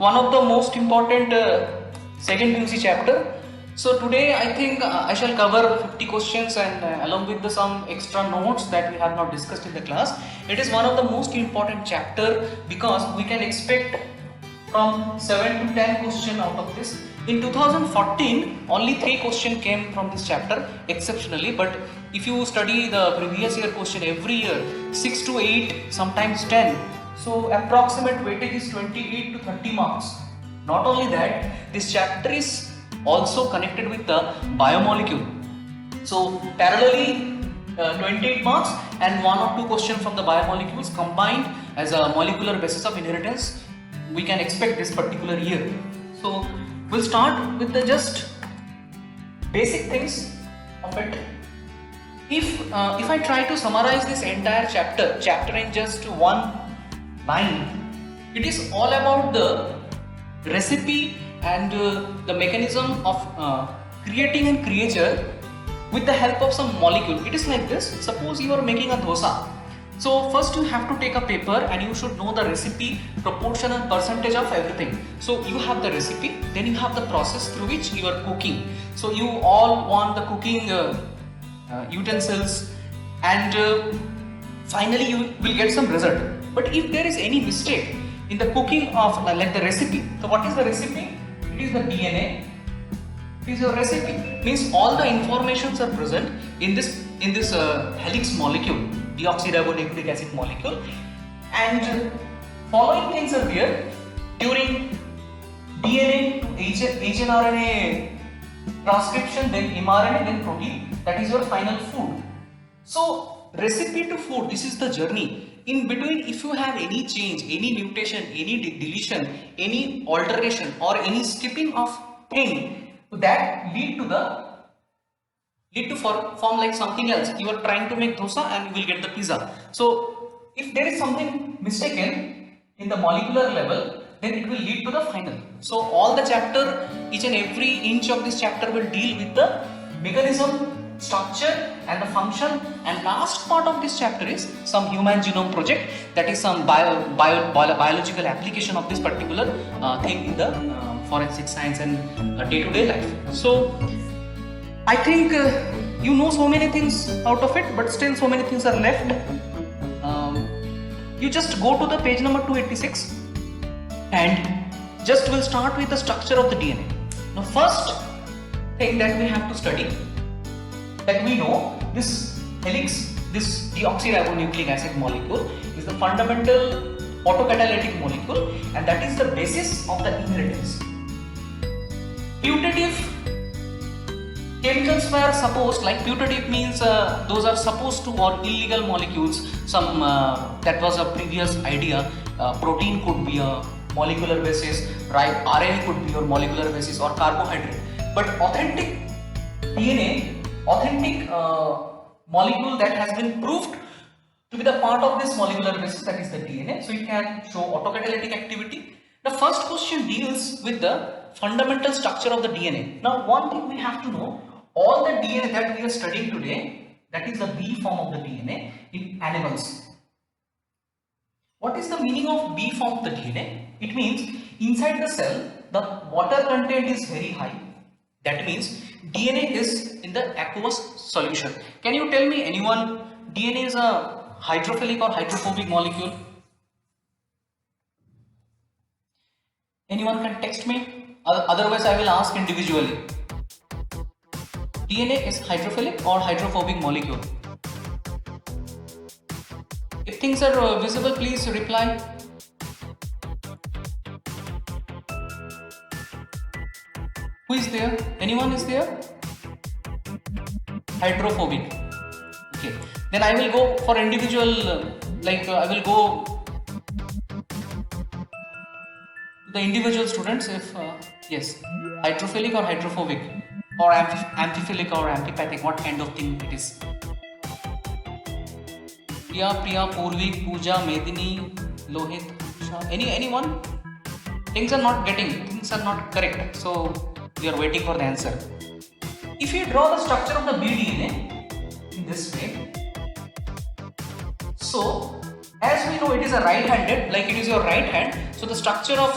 one of the most important second PUC chapter. So today I think I shall cover 50 questions and along with some extra notes that we have not discussed in the class. It is one of the most important chapter because we can expect from 7 to 10 questions out of this. In 2014, only 3 questions came from this chapter exceptionally, but if you study the previous year question every year, 6 to 8, sometimes 10. So approximate weightage is 28 to 30 marks. Not only that, this chapter is also connected with the biomolecule. So parallelly 28 marks and 1 or 2 questions from the biomolecules combined as a molecular basis of inheritance we can expect this particular year. So we'll start with the just basic things of it. If I try to summarize this entire chapter in just one line, it is all about the recipe and the mechanism of creating a creature with the help of some molecule. It is like this. Suppose you are making a dosa. So first you have to take a paper and you should know the recipe, proportion and percentage of everything. So you have the recipe, then you have the process through which you are cooking. So you all want the cooking utensils and finally you will get some result. But if there is any mistake in the cooking of like the recipe, so what is the recipe? It is the DNA. It is your recipe. Means all the informations are present in this helix molecule, deoxyribonucleic acid molecule, and following things are there during DNA to hnRNA transcription, then mRNA, then protein. That is your final food. So recipe to food, this is the journey. In between, if you have any change, any mutation, any deletion, any alteration or any skipping of thing, that lead to form like something else. You are trying to make dosa and you will get the pizza. So if there is something mistaken in the molecular level, then it will lead to the final. So all the chapter, each and every inch of this chapter will deal with the mechanism, structure and the function, and last part of this chapter is some human genome project, that is some biological application of this particular thing in the forensic science and day-to-day life. So I think you know so many things out of it, but still so many things are left. You just go to the page number 286 and just will start with the structure of the DNA. Now first thing that we have to study, that we know this helix, this deoxyribonucleic acid molecule is the fundamental autocatalytic molecule and that is the basis of the inheritance. Putative chemicals were supposed, like putative means those are supposed to or illegal molecules. Some that was a previous idea. Protein could be a molecular basis, right? RNA could be your molecular basis or carbohydrate. But authentic DNA, authentic molecule that has been proved to be the part of this molecular basis, that is the DNA. So it can show autocatalytic activity. The first question deals with the fundamental structure of the DNA. Now one thing we have to know, all the DNA that we are studying today, that is the B form of the DNA in animals. What is the meaning of B form of the DNA? It means inside the cell the water content is very high. That means DNA is in the aqueous solution. Can you tell me anyone DNA is a hydrophilic or hydrophobic molecule? Anyone can text me? Otherwise I will ask individually. DNA is hydrophilic or hydrophobic molecule? If things are visible, please reply. Who is there? Anyone is there? Hydrophobic. Okay. Then I will go for individual, I will go to the individual students if, yes, hydrophilic or hydrophobic or amphiphilic or antipathic, what kind of thing it is? Priya, Purvik, Pooja, Medini, Lohit, anyone? Things are not correct. So we are waiting for the answer. If you draw the structure of the BDNA in this way, so as we know it is a right-handed, like it is your right hand, so the structure of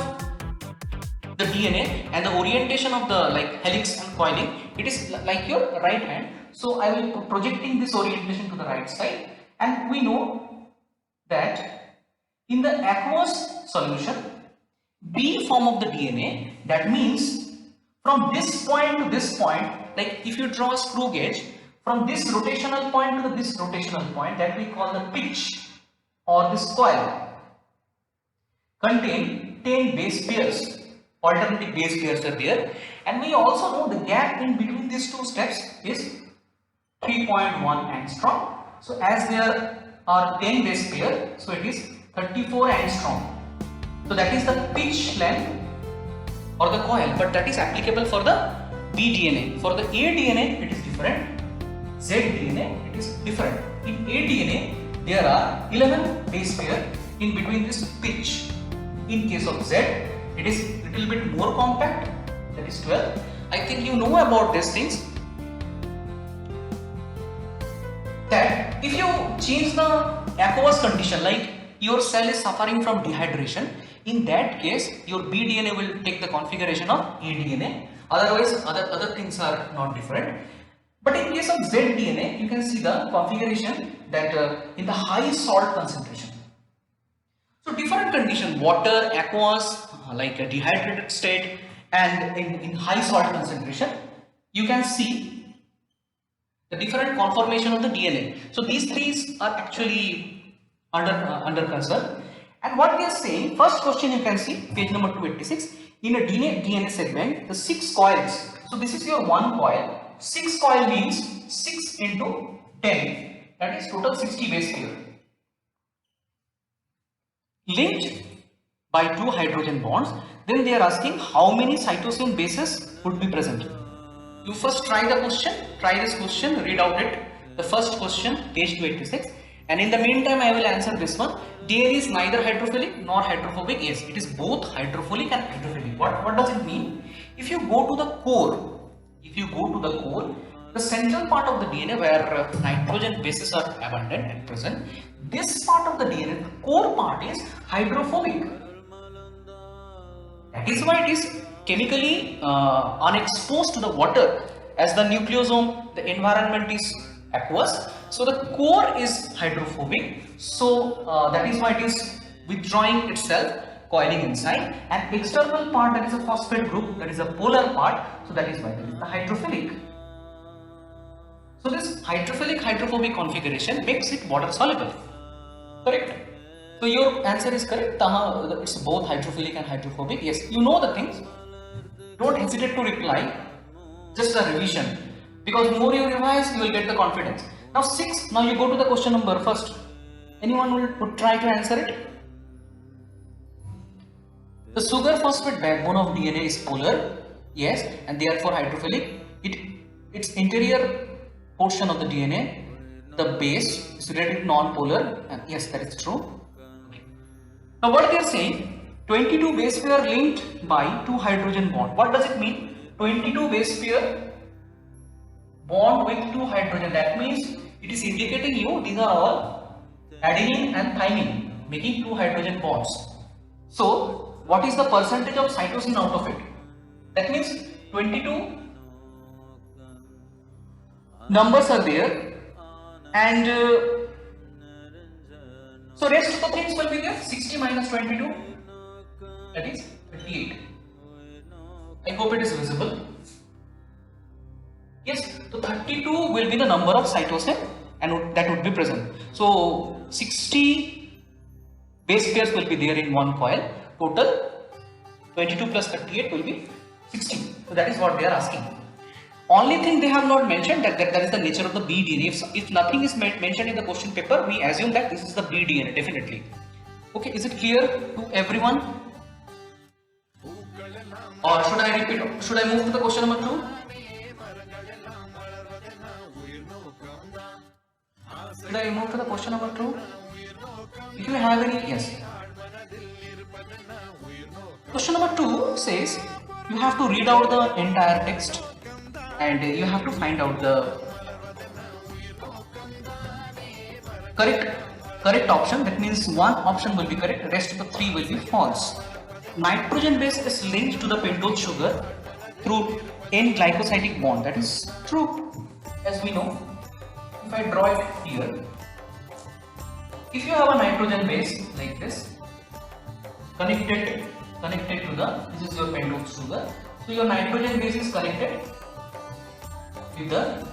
the DNA and the orientation of the helix and coiling, it is like your right hand. So I will be projecting this orientation to the right side, and we know that in the aqueous solution, B form of the DNA, that means from this point to this point, like if you draw a screw gauge, from this rotational point to this rotational point, that we call the pitch or this coil, contain 10 base pairs, alternating base pairs are there, and we also know the gap in between these two steps is 3.1 angstrom. So as there are 10 base pair, so it is 34 angstrom. So that is the pitch length or the coil, but that is applicable for the B DNA. For the A DNA it is different, Z DNA it is different. In A DNA there are 11 base pair in between this pitch. In case of Z it is little bit more compact, that is 12. I think you know about these things, that if you change the aqueous condition, like your cell is suffering from dehydration, in that case your B DNA will take the configuration of A DNA, otherwise other things are not different. But in case of Z DNA, you can see the configuration that in the high salt concentration. So different condition, water, aqueous, like a dehydrated state, and in high salt concentration, you can see the different conformation of the DNA. So these three are actually under concern. And what they are saying, first question you can see, page number 286, in a DNA segment, the 6 coils. So this is your one coil. 6 coil means 6 into 10, that is total 60 base pair, linked by 2 hydrogen bonds. Then they are asking how many cytosine bases would be present. You first try this question, read out it, the first question, page 286, and in the meantime I will answer this one. DNA is neither hydrophilic nor hydrophobic. Yes, it is both hydrophilic and hydrophilic. What does it mean? If you go to the core, the central part of the DNA where nitrogen bases are abundant at present, this part of the DNA, the core part, is hydrophobic. That is why it is chemically unexposed to the water, as the nucleosome, the environment is aqueous. So the core is hydrophobic. So that is why it is withdrawing itself, coiling inside, and external part, that is a phosphate group, that is a polar part. So that is why that is the hydrophilic. So this hydrophilic hydrophobic configuration makes it water soluble. Correct? So your answer is correct. It's both hydrophilic and hydrophobic. Yes, you know the things. Don't hesitate to reply. Just a revision. Because more you revise, you will get the confidence. Now 6. Now you go to the question number first. Anyone would try to answer it? The sugar phosphate backbone of DNA is polar. Yes, and therefore hydrophilic. Its interior portion of the DNA, the base, is related non-polar, and yes, that is true. Now what they are saying, 22 base pair linked by 2 hydrogen bond. What does it mean? 22 base pair bond with 2 hydrogen. That means it is indicating you these are all adenine and thymine, making 2 hydrogen bonds. So what is the percentage of cytosine out of it? That means 22 numbers are there, and so rest of the things will be there. 60 minus 22, that is 38. I hope it is visible. Yes, so 32 will be the number of cytosine and that would be present. So 60 base pairs will be there in one coil. Total 22 plus 38 will be 60. So that is what they are asking. Only thing they have not mentioned that is the nature of the B DNA. If nothing is mentioned in the question paper, we assume that this is the B DNA definitely. Okay, is it clear to everyone? Or should I repeat? Should I move to the question number 2? Should I move to the question number 2? If you have any, yes. Question number 2 says you have to read out the entire text and you have to find out the correct option. That means one option will be correct, rest of the 3 will be false. nitrogen base is linked to the pentose sugar through N-glycosidic bond. That is true, as we know. If I draw it here, if you have a nitrogen base like this, connected to the, this is your pentose sugar. So your nitrogen base is connected with the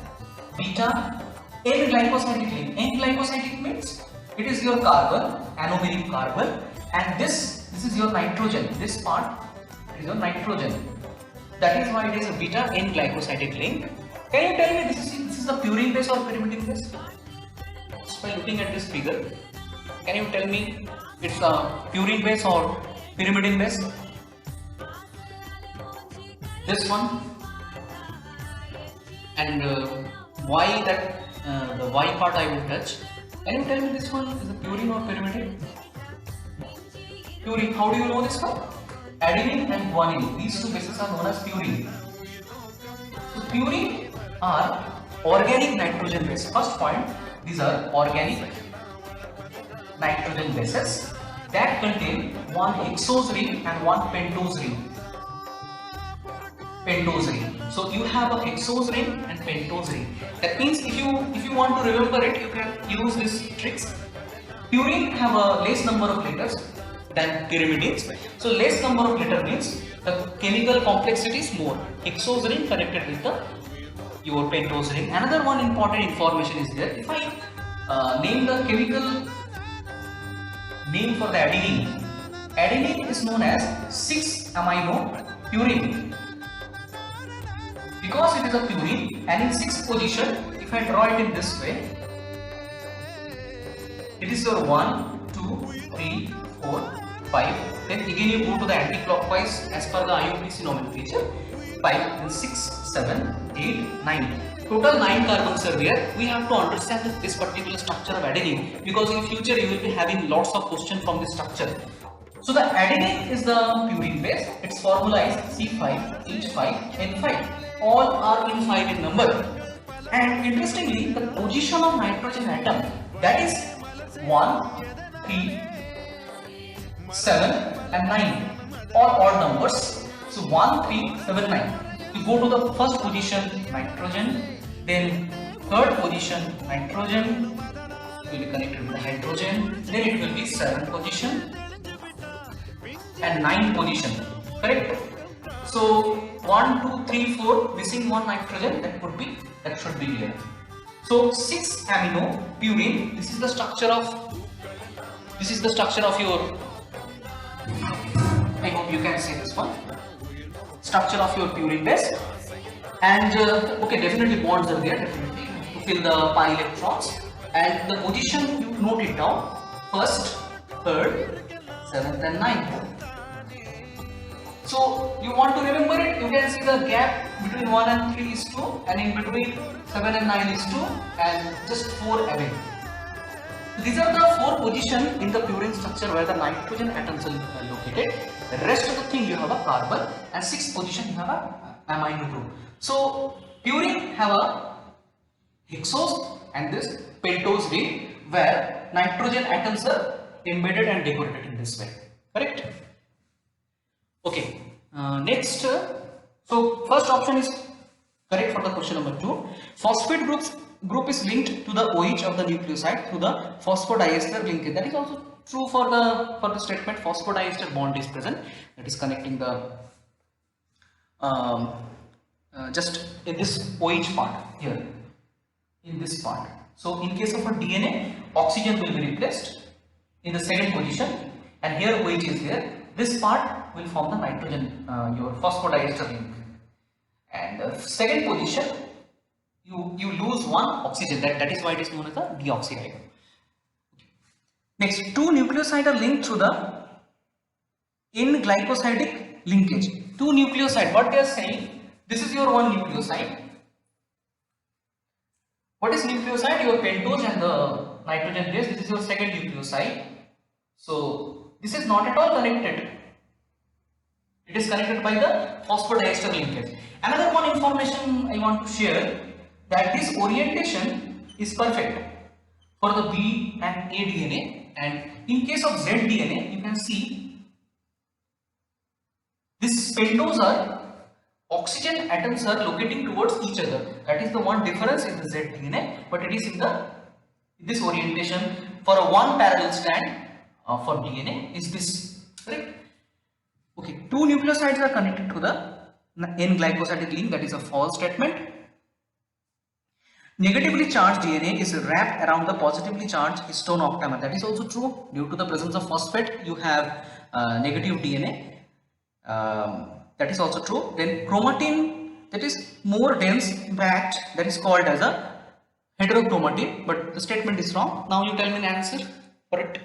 beta N-glycosidic link. N-glycosidic means it is your carbon, anomeric carbon, and this is your nitrogen. This part is your nitrogen. That is why it is a beta N-glycosidic link. Can you tell me this is a purine base or pyrimidine base? Just by looking at this figure, can you tell me it's a purine base or pyrimidine base? This one, and why that the Y part I will touch. Can you tell me this one is a purine or pyrimidine? Purine. How do you know this one? Adenine and guanine. These two bases are known as purine. So purine are organic nitrogen base. First point, these are organic nitrogen bases that contain one hexose ring and one pentose ring. So you have a hexose ring and pentose ring. That means if you want to remember it, you can use these tricks. Purine have a less number of letters than pyrimidines. So less number of letter means the chemical complexity is more. Hexose ring connected with your pentose ring. Another one important information is there. If I name the chemical name for the adenine, adenine is known as 6-amino purine. Because it is a purine and in 6th position, if I draw it in this way, it is your 1, 2, 3, 4, 5. Then again you go to the anti-clockwise as per the IUPAC nomenclature. 5, then 6, 7, 8, 9. Total 9 carbons are there. We have to understand this particular structure of adenine because in future you will be having lots of questions from this structure. So the adenine is the purine base. Its formula is C5H5N5. All are in 5 in number. And interestingly, the position of nitrogen atom, that is 1, 3, 7 and 9. All odd numbers. So 1, 3, 7, 9. You go to the first position, nitrogen. Then third position, nitrogen. It will be connected with the hydrogen. Then it will be 7th position. And 9th position, correct? So 1, 2, 3, 4, missing one nitrogen, that should be here. So 6-amino purine. This is the structure of your. I hope you can see this one. Structure of your purine base. And okay, definitely bonds are there. Definitely to fill the pi electrons. And the position you note it down. First, third, 7th, and 9th. So you want to remember it, you can see the gap between 1 and 3 is 2 and in between 7 and 9 is 2 and just 4 away. These are the 4 positions in the purine structure where the nitrogen atoms are located. The rest of the thing you have a carbon and 6th position you have a amino group. So purine have a hexose and this pentose ring where nitrogen atoms are embedded and decorated in this way. Correct? Okay, next, so first option is correct for the question number 2. Phosphate group is linked to the OH of the nucleoside through the phosphodiester linkage. That is also true for the statement phosphodiester bond is present. That is connecting the just in this OH part here, in this part. So in case of a DNA, oxygen will be replaced in the second position, and here OH is here. This part will form the nitrogen, your phosphodiester link. And the second position, you lose one oxygen. That is why it is known as the deoxyribo. Next, 2 nucleosides are linked through the N-glycosidic linkage. 2 nucleosides. What they are saying? This is your one nucleoside. What is nucleoside? Your pentose and the nitrogen base. This is your second nucleoside. So this is not at all connected. It is connected by the phosphodiester linkage. Another one information I want to share, that this orientation is perfect for the B and A DNA, and in case of Z DNA you can see This pentose are oxygen atoms are locating towards each other. That is the one difference in the Z DNA, but it is in this orientation for a one parallel strand for DNA is this, correct? Okay, two nucleosides are connected to the N-glycosidic link, that is a false statement. Negatively charged DNA is wrapped around the positively charged histone octamer. That is also true. Due to the presence of phosphate, you have negative DNA. That is also true. Then chromatin, that is more dense packed, that is called as a heterochromatin, but the statement is wrong. Now you tell me an answer for it.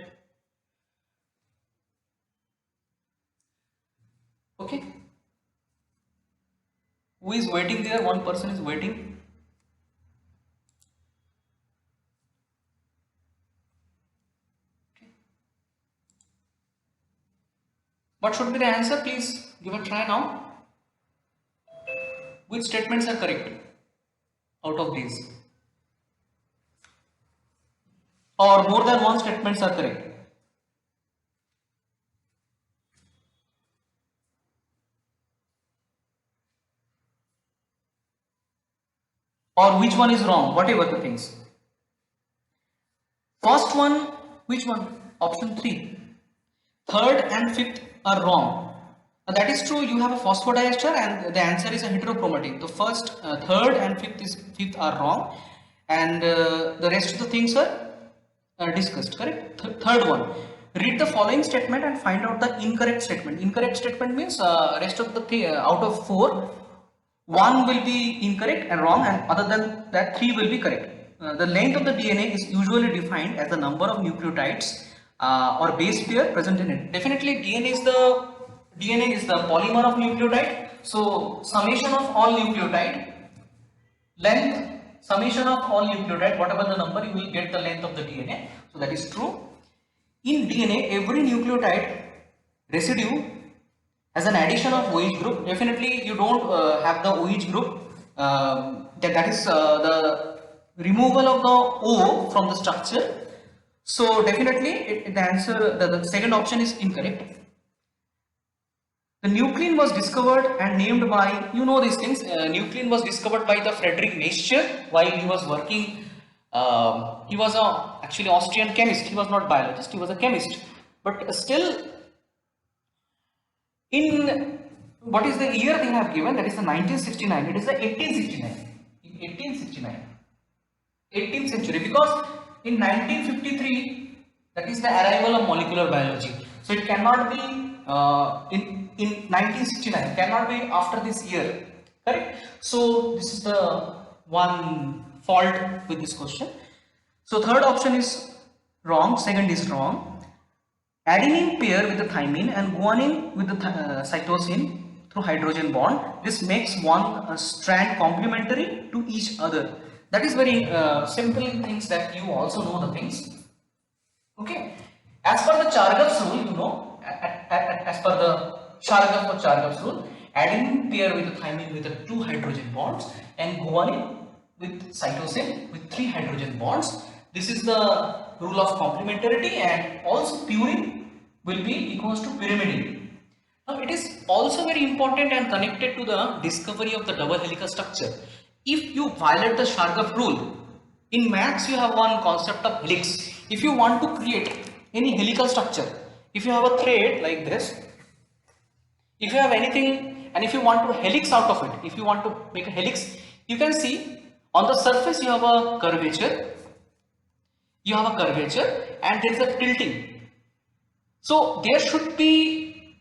Okay. Who is waiting there? One person is waiting. Okay. What should be the answer? Please give a try now. Which statements are correct out of these? Or more than one statements are correct? Or which one is wrong? Whatever the things. First one, which one? Option 3. Third and fifth are wrong. That is true. You have a phosphodiester and the answer is a heterochromatin. The first, third and fifth are wrong, and the rest of the things are discussed. Correct. Third one. Read the following statement and find out the incorrect statement. Incorrect statement means rest of the out of 4, 1 will be incorrect and wrong, and other than that 3 will be correct. The length of the DNA is usually defined as the number of nucleotides or base pair present in it. Definitely DNA is the polymer of nucleotide. So summation of all nucleotide length, summation of all nucleotide, whatever the number, you will get the length of the DNA. So that is true. In DNA, every nucleotide residue as an addition of OH group. Definitely you don't have the OH group. That is the removal of the O from the structure. So definitely the answer, the second option is incorrect. The nuclein was discovered and named by, you know these things, nuclein was discovered by the Friedrich Neischer while he was working. He was actually Austrian chemist. He was not biologist, he was a chemist. But still, in what is the year they have given, that is the 1969, it is the 1869. In 1869, 18th century, because in 1953, that is the arrival of molecular biology. So it cannot be in 1969, cannot be after this year, correct? So this is the one fault with this question. So third option is wrong, second is wrong. Adenine pair with the thymine and guanine with the cytosine through hydrogen bond. This makes one strand complementary to each other. That is very simple things that you also know the things. Okay. As per the Chargaff's rule, you know, as per the Chargaff's rule, adenine pair with the thymine with the 2 hydrogen bonds and guanine with cytosine with 3 hydrogen bonds. This is the rule of complementarity, and also purine will be equals to pyrimidine. Now it is also very important and connected to the discovery of the double helical structure. If you violate the Chargaff rule, in maths you have one concept of helix. If you want to create any helical structure, if you have a thread like this, if you have anything and if you want to helix out of it, if you want to make a helix, you can see on the surface you have a curvature, and there is a tilting. So there should be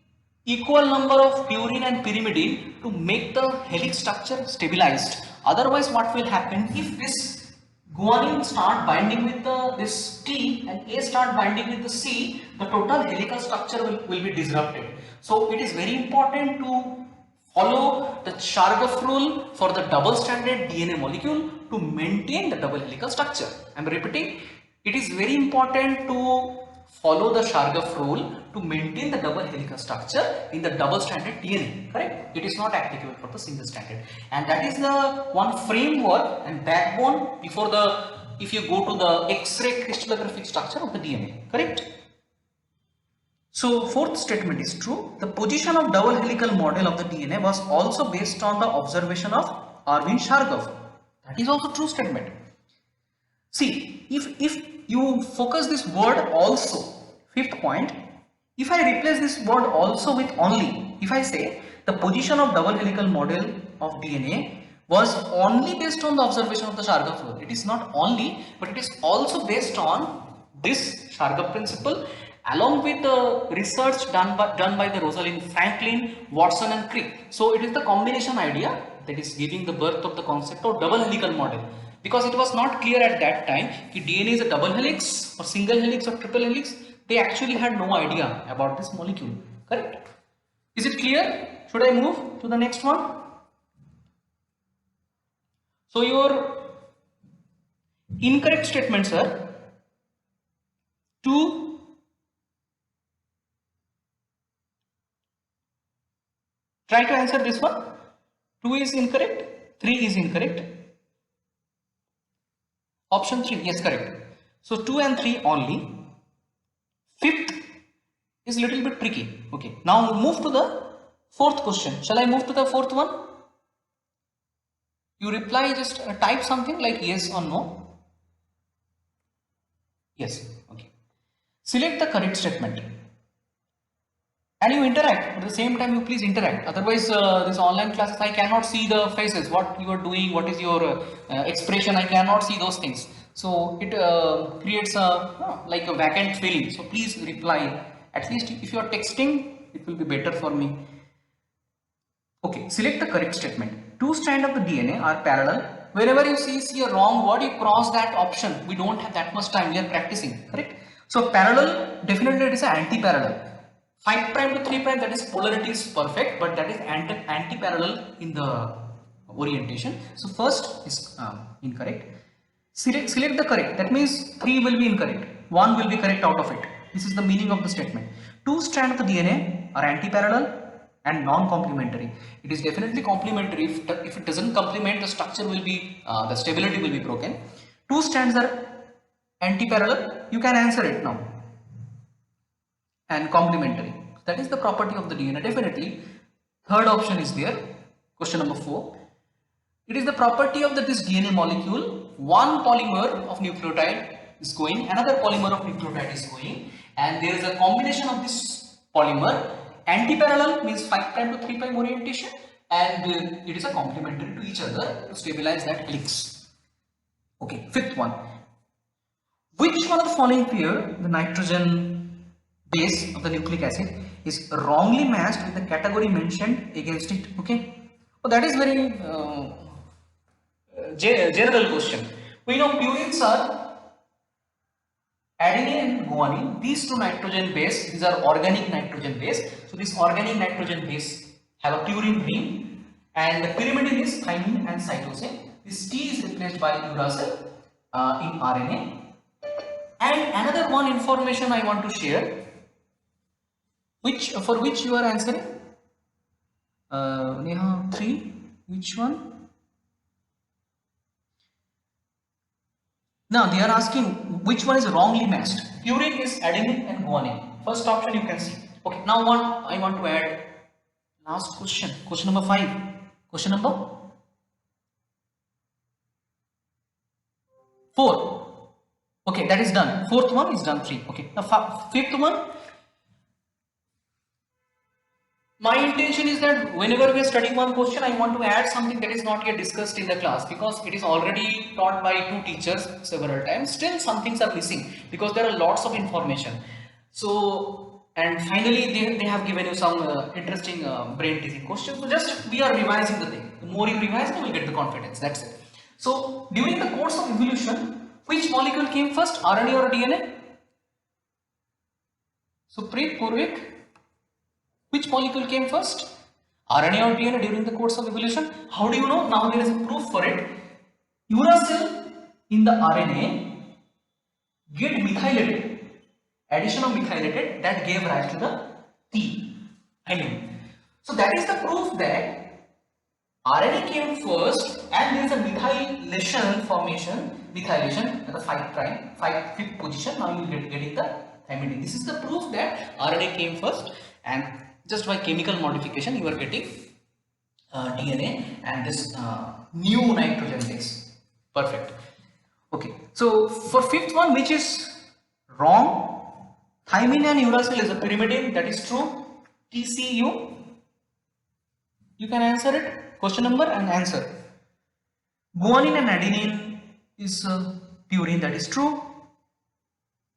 equal number of purine and pyrimidine to make the helix structure stabilized. Otherwise, what will happen if this guanine start binding with this T and A start binding with the C, the total helical structure will be disrupted. So it is very important to follow the Chargaff rule for the double stranded DNA molecule to maintain the double helical structure. I am repeating, it is very important to follow the Chargaff rule to maintain the double helical structure in the double stranded DNA, correct? It is not applicable for the single stranded, and that is the one framework and backbone before if you go to the X-ray crystallographic structure of the DNA, correct? So fourth statement is true. The position of double helical model of the DNA was also based on the observation of Arvind Shargov. That is also true statement. See, if you focus this word also, fifth point, if I replace this word also with only, if I say the position of double helical model of DNA was only based on the observation of the Shargov rule. It is not only, but it is also based on this Shargov principle along with the research done by the Rosalind Franklin, Watson and Crick. So it is the combination idea that is giving the birth of the concept of double helical model, because it was not clear at that time if DNA is a double helix or single helix or triple helix. They actually had no idea about this molecule. Correct? Is it clear? Should I move to the next one? So your incorrect statements are 2, try to answer this one. 2 is incorrect, 3 is incorrect. Option 3, yes, correct. So 2 and 3 only. Fifth is little bit tricky. Okay, now move to the fourth question. Shall I move to the fourth one? You reply, just type something like yes or no. Yes, okay. Select the correct statement. And you interact. At the same time, you please interact. Otherwise, this online classes, I cannot see the faces, what you are doing, what is your expression. I cannot see those things. So it creates a like a vacant feeling. So please reply. At least if you are texting, it will be better for me. Okay, select the correct statement. Two strands of the DNA are parallel. Wherever you see a wrong word, you cross that option. We don't have that much time. We are practicing. Correct? So parallel, definitely it is an anti-parallel. 5 prime to 3 prime, that is polarity is perfect, but that is anti-parallel in the orientation. So first is incorrect. Select the correct. That means 3 will be incorrect. 1 will be correct out of it. This is the meaning of the statement. Two strands of the DNA are anti-parallel and non-complementary. It is definitely complementary. If it doesn't complement, the structure will be, the stability will be broken. Two strands are anti-parallel. You can answer it now. And complementary. That is the property of the DNA. Definitely. Third option is there. Question number 4. It is the property of this DNA molecule. One polymer of nucleotide is going, another polymer of nucleotide is going, and there is a combination of this polymer. Anti-parallel means 5 prime to 3 prime orientation, and it is a complementary to each other to stabilize that helix. Okay, fifth one. Which one of the following pair, the nitrogen base of the nucleic acid, is wrongly matched with the category mentioned against it? Okay, well, that is very general question. We know purines are adenine and guanine. These two nitrogen base, these are organic nitrogen base. So this organic nitrogen base have a purine ring, and the pyrimidine is thymine and cytosine. This T is replaced by uracil in RNA. And another one information I want to share, for which you are answering. Neha 3. Which one? Now they are asking which one is wrongly matched. Purine is adenine and guanine. First option you can see. Okay, now one I want to add. Last question. Question number 5. Question number 4. Okay, that is done. Fourth one is done. 3. Okay, now fifth one. My intention is that whenever we are studying one question, I want to add something that is not yet discussed in the class, because it is already taught by 2 teachers several times. Still some things are missing because there are lots of information. So, and finally they have given you some interesting brain teasing questions. So just we are revising the thing. The more you revise, you will get the confidence. That's it. So during the course of evolution, which molecule came first, RNA or DNA? Supreet, Purvik, which molecule came first, RNA or DNA during the course of evolution? How do you know? Now there is a proof for it. Uracil in the RNA get methylated. Addition of methylated, that gave rise to the T. So that is the proof that RNA came first, and there is a methylation formation, methylation at the 5', 5th position. Now you will getting the thymidine. This is the proof that RNA came first, and just by chemical modification you are getting DNA and this new nitrogen base. Perfect. Okay, so for fifth one, which is wrong, thymine and uracil is a pyrimidine, that is true. TCU, you can answer it, question number and answer. Guanine and adenine is purine, that is true.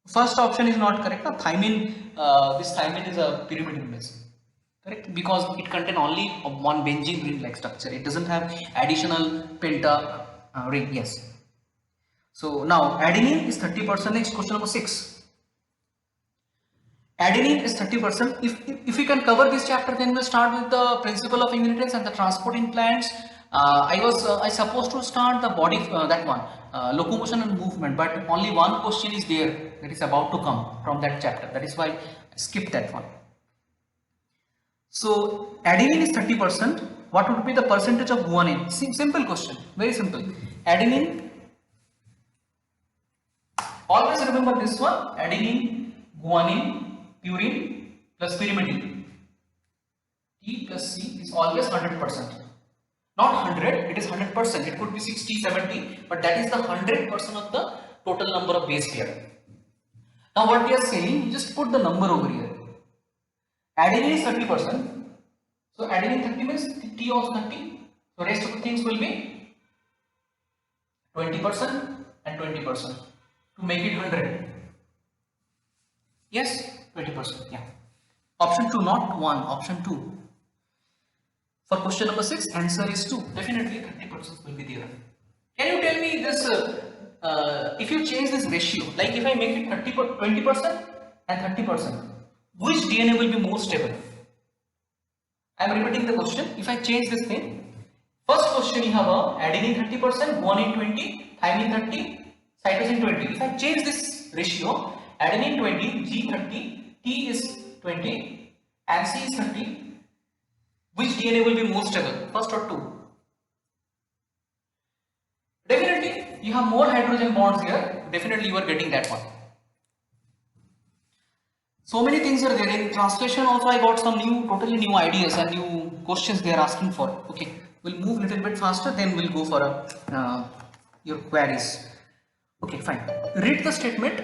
First option is not correct. Thymine, this thymine is a pyrimidine base. Correct, because it contains only one benzene ring like structure. It doesn't have additional penta ring. Yes. So now adenine is 30%. Next question number 6. Adenine is 30%. If we can cover this chapter, then we'll start with the principle of inheritance and the transport in plants. I supposed to start the body that one locomotion and movement, but only one question is there that is about to come from that chapter. That is why I skipped that one. So adenine is 30%. What would be the percentage of guanine? Simple question, very simple. Adenine, always remember this one, adenine, guanine, purine plus pyrimidine. T plus C is always 100%. Not 100, it is 100%. It could be 60, 70, but that is the 100% of the total number of base pair. Now what we are saying, you just put the number over here. Adenine is 30%. So adenine 30 means T also 30. So rest of the things will be 20% and 20% to make it 100. Yes, 20%. Yeah. Option 2, not 1. Option 2. For question number 6, answer is 2. Definitely 30% will be there. Can you tell me this? If you change this ratio, like if I make it 20% and 30%, which DNA will be more stable? I am repeating the question. If I change this thing, first question you have adenine 30%, guanine 20, thymine 30, cytosine 20. If I change this ratio, adenine 20, G 30, T is 20, and C is 30. Which DNA will be more stable, first or 2? Definitely, you have more hydrogen bonds here. Definitely, you are getting that one. So many things are there. In translation also, I got some totally new ideas and new questions they are asking for. Okay, we'll move a little bit faster, then we'll go for your queries. Okay, fine. Read the statement.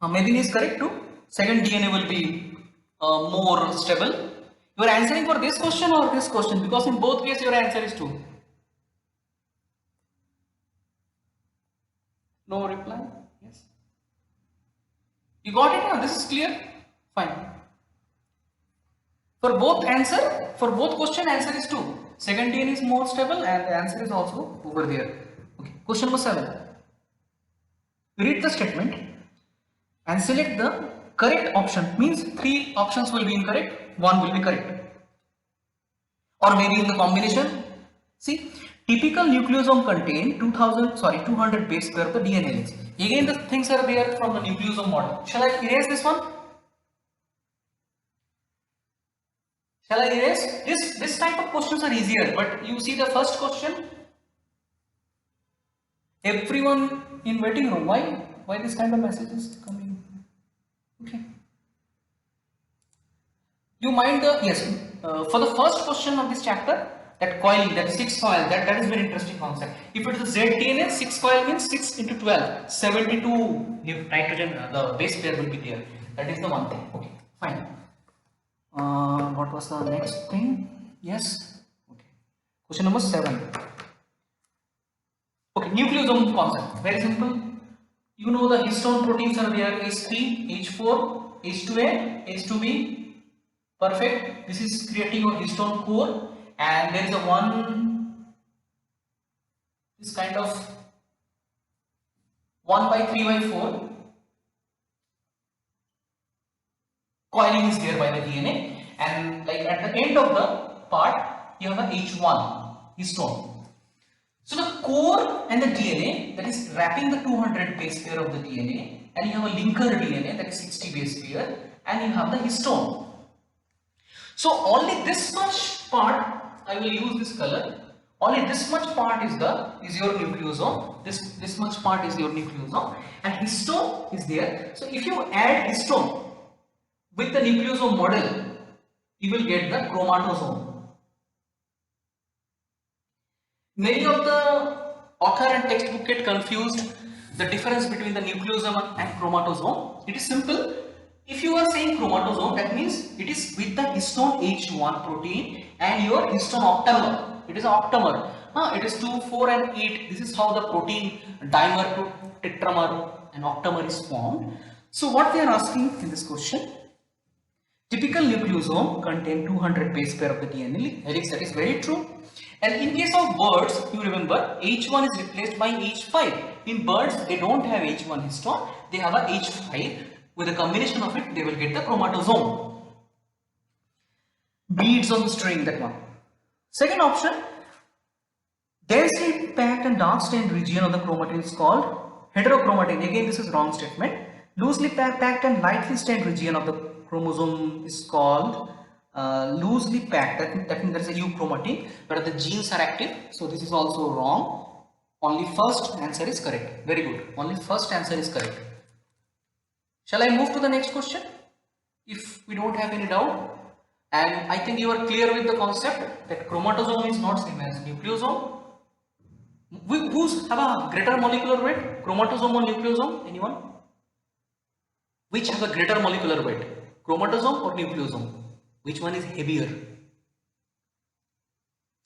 Maybe is correct too. Second DNA will be more stable. You are answering for this question or this question, because in both cases your answer is 2. No reply? Yes. You got it now? This is clear? Fine. For both question answer is 2. Second DNA is more stable and the answer is also over there. Okay. Question number 7. Read the statement and select the correct option. Means 3 options will be incorrect, 1 will be correct. Or maybe in the combination. See, typical nucleosome contain 200 base pair of the DNA links. Again the things are there from the nucleosome model. Shall I erase this one? Shall I erase? This type of questions are easier, but you see the first question. Everyone in waiting room. Why this kind of message is coming? Okay. You mind the, yes, for the first question of this chapter, that coiling, that 6 coil, that is very interesting concept. If it is a ZDNA, 6 coil means 6 into 12, 72 nitrogen, the base pair will be there. That is the one thing. Okay, fine. What was the next thing? Yes. Okay. Question number 7. Okay, nucleosome concept. Very simple. You know the histone proteins are there, H3, H4, H2A, H2B. Perfect. This is creating your histone core, and there is this kind of 1/3/4 coiling is there by the DNA, and like at the end of the part you have a H1 histone. So the core and the DNA, that is wrapping the 200 base pair of the DNA, and you have a linker DNA, that is 60 base pair, and you have the histone. So only this much part I will use this color. Only this much part is your nucleosome. This much part is your nucleosome, and histone is there. So if you add histone with the nucleosome model, you will get the chromatosome. Many of the author and textbook get confused the difference between the nucleosome and chromatosome. It is simple. If you are saying chromatosome, that means it is with the histone H1 protein and your histone octamer. It is octamer. It is 2, 4 and 8. This is how the protein dimer to tetramer and octamer is formed. So what they are asking in this question, typical nucleosome contain 200 base pair of the DNA helix. That is very true. And in case of birds, you remember H1 is replaced by H5. In birds, they don't have H1 histone, they have a H5. With a combination of it, they will get the chromatosome. Beads on the string, that one. Second option, densely packed and dark stained region of the chromatin is called heterochromatin. Again, this is wrong statement. Loosely packed and lightly stained region of the chromosome is called loosely packed. That means there is a euchromatin, but the genes are active. So this is also wrong. Only first answer is correct. Very good. Only first answer is correct. Shall I move to the next question? If we don't have any doubt. And I think you are clear with the concept that chromatosome is not same as nucleosome. Who's have a greater molecular weight? Chromatosome or nucleosome? Anyone? Which have a greater molecular weight? Chromatosome or nucleosome? Which one is heavier?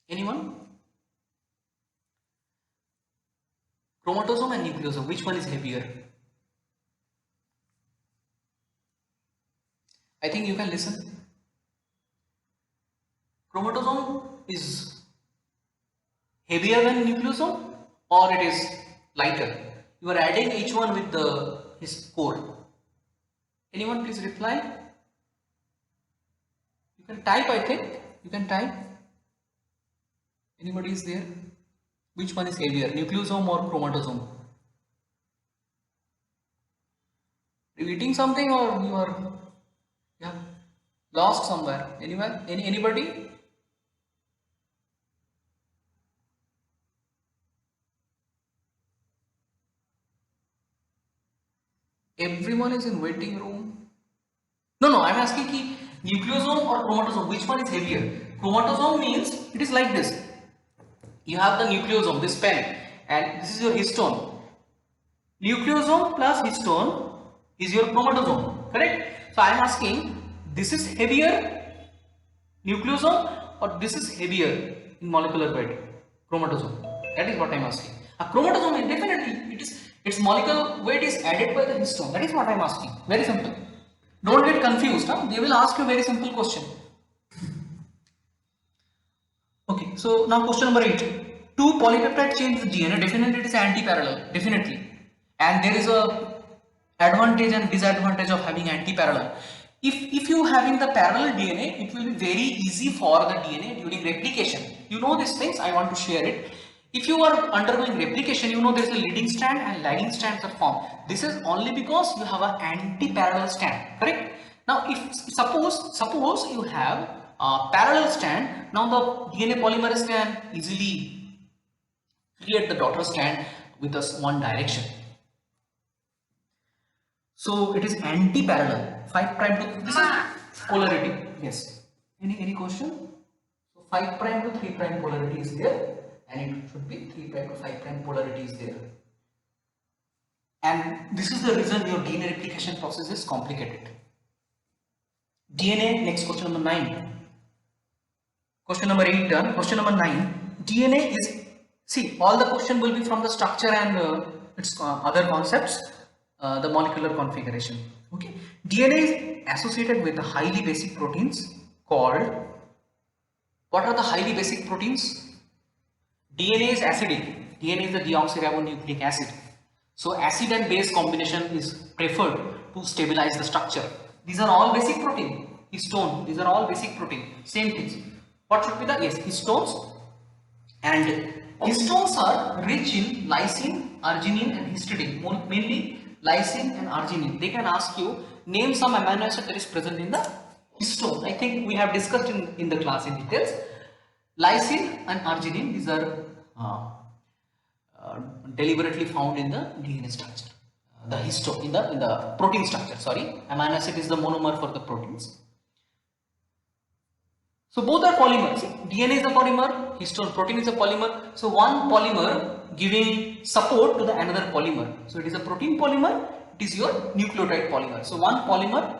Anyone? Chromatosome and nucleosome, which one is heavier? I think you can listen. Chromatosome is heavier than nucleosome or it is lighter? You are adding H1 with his core. Anyone please reply? You can type, I think. You can type. Anybody is there? Which one is heavier, nucleosome or chromatosome? Are you eating something or you are lost somewhere? Anywhere? Anybody? Everyone is in waiting room. No, I am asking ki nucleosome or chromatosome, which one is heavier? Chromatosome means it is like this. You have the nucleosome, this pen, and this is your histone. Nucleosome plus histone is your chromatosome, correct? So I am asking, this is heavier nucleosome or this is heavier in molecular weight? Chromatosome. That is what I am asking. A chromatosome is definitely its molecular weight is added by the histone. That is what I am asking. Very simple. Don't get confused. They will ask you a very simple question. Okay, so now question number 8. Two polypeptide chains in DNA, definitely it is anti-parallel, definitely. And there is a advantage and disadvantage of having anti-parallel. If you having the parallel DNA, it will be very easy for the DNA during replication. You know these things, I want to share it. If you are undergoing replication, you know there is a leading strand and lagging strands are formed. This is only because you have an anti-parallel strand, correct? Now, if suppose you have a parallel strand, now the DNA polymerase can easily create the daughter strand with us one direction. So it is anti-parallel. 5 prime to this is polarity. Yes. Any question? So 5 prime to 3 prime polarity is there, and it should be 3 prime to 5 prime polarity is there. And this is the reason your DNA replication process is complicated. DNA, next question number 9. Question number 8 done. Question number 9. DNA is, see, all the question will be from the structure and its other concepts, the molecular configuration. Okay. DNA is associated with the highly basic proteins called, what are the highly basic proteins? DNA is acidic. DNA is the deoxyribonucleic acid. So acid and base combination is preferred to stabilize the structure. These are all basic protein. Histone, these are all basic protein. Same things. What should be the, yes, histones. And histones are rich in lysine, arginine and histidine. Mainly lysine and arginine. They can ask you, name some amino acid that is present in the histone. I think we have discussed in the class in details. Lysine and arginine, these are uh, deliberately found in the DNA structure, in the protein structure. Sorry, amino acid is the monomer for the proteins. So both are polymers. DNA is a polymer, histone protein is a polymer. So one polymer giving support to the another polymer. So it is a protein polymer, it is your nucleotide polymer. So one polymer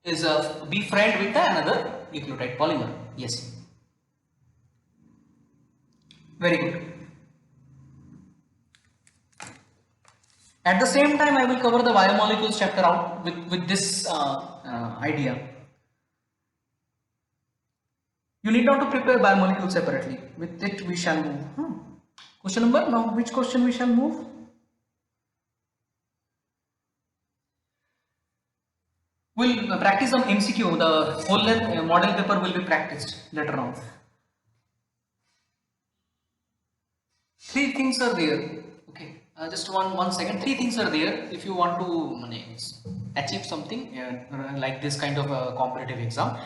is a be friend with the another nucleotide polymer. Yes. Very good. At the same time, I will cover the biomolecules chapter out with this idea. You need not to prepare biomolecules separately. With it, we shall move. Question number, now which question we shall move? We'll practice some MCQ. The whole length model paper will be practiced later on. Three things are there. Okay, just one second. Three things are there if you want to achieve something like this kind of a competitive exam.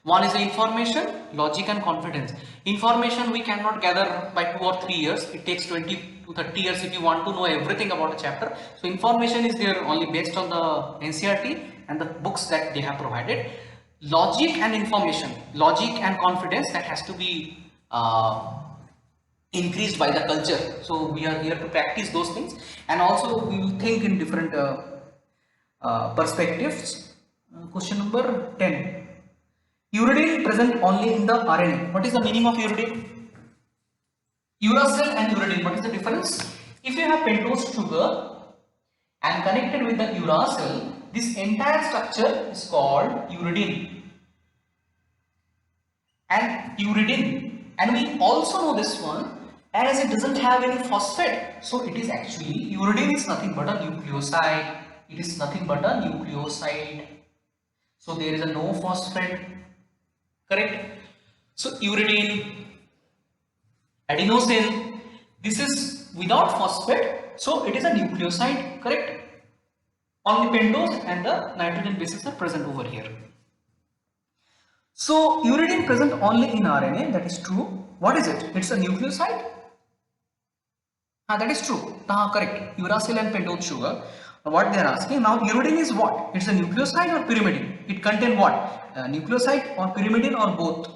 One is the information, logic and confidence. Information we cannot gather by 2 or 3 years. It takes 20 to 30 years if you want to know everything about a chapter. So information is there only based on the NCERT and the books that they have provided. Logic and information, logic and confidence, that has to be increased by the culture. So we are here to practice those things, and also we will think in different perspectives. Question number 10. Uridine present only in the RNA. What is the meaning of uridine? Uracil and uridine, what is the difference? If you have pentose sugar and connected with the uracil, this entire structure is called uridine. And uridine, and we also know this one, as it doesn't have any phosphate, so it is actually, uridine is nothing but a nucleoside. It is nothing but a nucleoside. So there is a no phosphate, correct? So uridine, adenosine, this is without phosphate, so it is a nucleoside, correct? Only pentose and the nitrogen bases are present over here. So uridine present only in RNA, that is true. What is it? It's a nucleoside. That is true. Correct. Uracil and pentose sugar. What they are asking now, uridine is what? It's a nucleoside or pyrimidine? It contains what? Nucleoside or pyrimidine or both?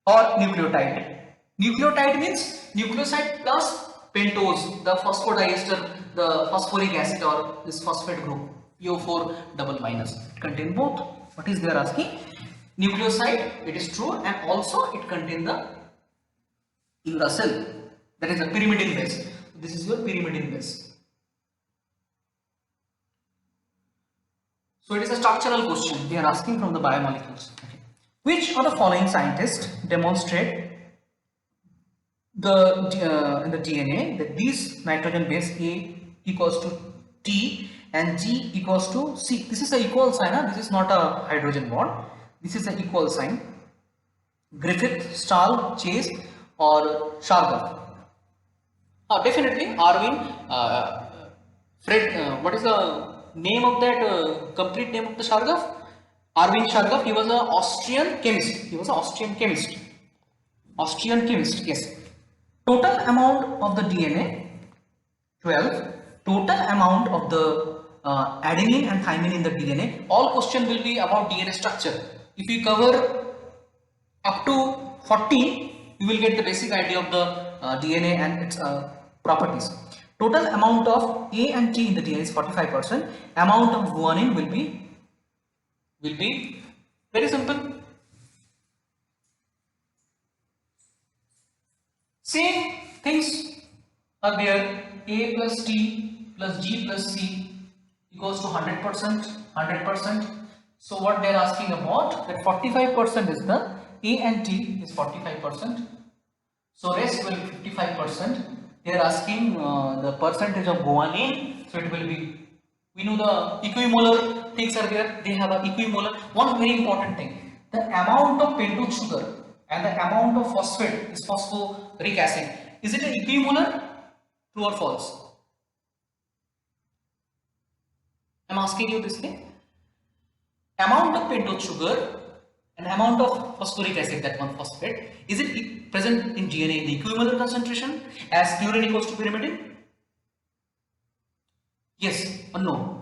Or nucleotide? Nucleotide means nucleoside plus pentose, the phosphodiester, the phosphoric acid or this phosphate group, PO4 double minus. It contains both. What is they are asking? Nucleoside, it is true, and also it contains the uracil, that is a pyrimidine base. This is your pyrimidine base. So it is a structural question they are asking from the biomolecules. Okay. Which of the following scientists demonstrate in the DNA that these nitrogen base A equals to T and G equals to C? This is an equal sign. This is not a hydrogen bond. This is an equal sign. Griffith, Stahl, Chase, or Shargaff? Definitely Arvin. Fred. What is the name of that? Complete name of the Shargaff? Arvin Shargaff. He was an Austrian chemist. Austrian chemist. Yes. Total amount of the DNA 12. Total amount of the adenine and thymine in the DNA. All question will be about DNA structure. If you cover up to 14, you will get the basic idea of the DNA and its properties. Total amount of A and T in the DNA is 45%. Amount of guanine will be very simple. Same things are there. A plus T plus G plus C equals to 100%. So what they are asking about, that 45% is the A and T is 45%. So rest will be 55%. They are asking the percentage of guanine. So it will be, we know the equimolar things are there. They have an equimolar. One very important thing, the amount of pentose sugar and the amount of phosphate is phosphoric acid. Is it an equimolar? True or false? I am asking you this thing. Amount of pentose sugar an amount of phosphoric acid, that one phosphate, is it present in DNA in the equimolar concentration as purine equals to pyrimidine? Yes or no?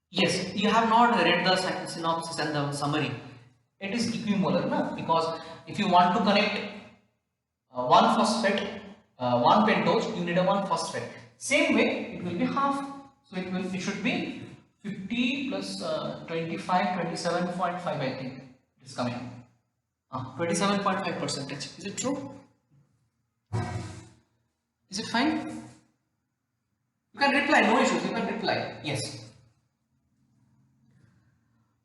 Yes, you have not read the synopsis and the summary. It is equimolar, no? Because if you want to connect one phosphate, one pentose, you need a one phosphate. Same way, it will be half. So it should be 50 plus 25, 27.5, I think it is coming. 27.5%. Is it true? Is it fine? You can reply, no issues, you can reply. Yes.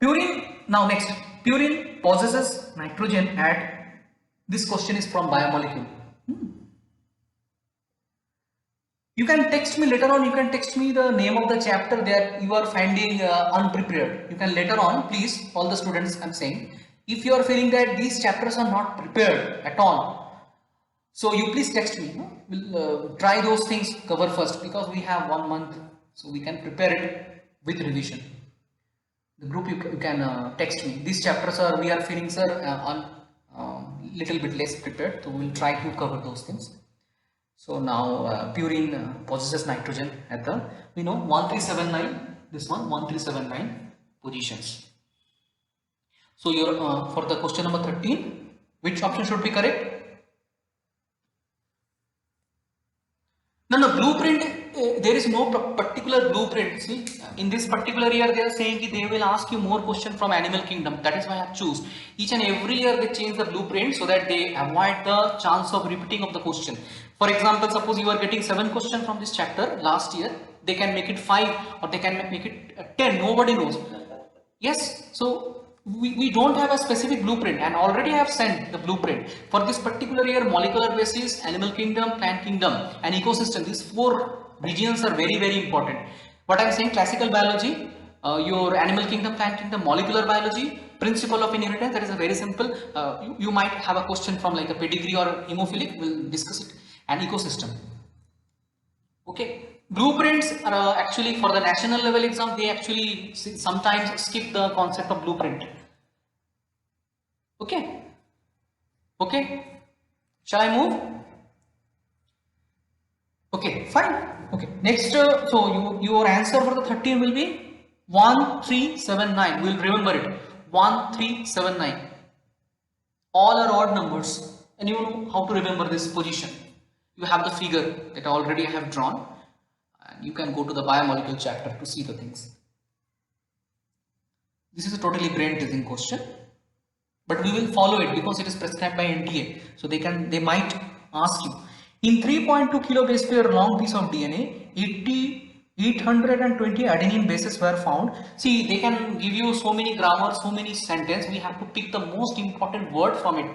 Purine, now next, purine possesses nitrogen at, this question is from biomolecule. You can text me later on, you can text me the name of the chapter that you are finding unprepared. You can later on, please, all the students I'm saying, if you are feeling that these chapters are not prepared at all, so you please text me. We'll try those things cover first, because we have 1 month, so we can prepare it with revision. The group you can text me. These chapters are, we are feeling, sir, little bit less prepared, so we'll try to cover those things. So now purine possesses nitrogen at the, we know 1379, this one 1379 positions. So your for the question number 13, which option should be correct? No, blueprint, there is no particular blueprint. See, in this particular year they are saying they will ask you more question from animal kingdom. That is why I have choose. Each and every year they change the blueprint so that they avoid the chance of repeating of the question. For example, suppose you are getting 7 questions from this chapter last year, they can make it 5 or they can make it 10, nobody knows. Yes, so we don't have a specific blueprint, and already I have sent the blueprint for this particular year. Molecular basis, animal kingdom, plant kingdom and ecosystem, these 4 regions are very important. What I am saying, classical biology, your animal kingdom, plant kingdom, molecular biology, principle of inheritance, that is a very simple, you might have a question from like a pedigree or hemophilic, we'll discuss it, and ecosystem. Okay, blueprints are actually for the national level exam, they actually sometimes skip the concept of blueprint. Okay, shall I move? Okay, fine. Okay, next, so your answer for the 13 will be 1379. We will remember it, 1379. All are odd numbers, and you know how to remember this position. You have the figure that already I have drawn, and you can go to the biomolecule chapter to see the things. This is a totally brain teasing question, but we will follow it because it is prescribed by NTA. So they might ask you, in 3.2 kilobase pair long piece of DNA, 820 adenine bases were found. See, they can give you so many grammar, so many sentences. We have to pick the most important word from it.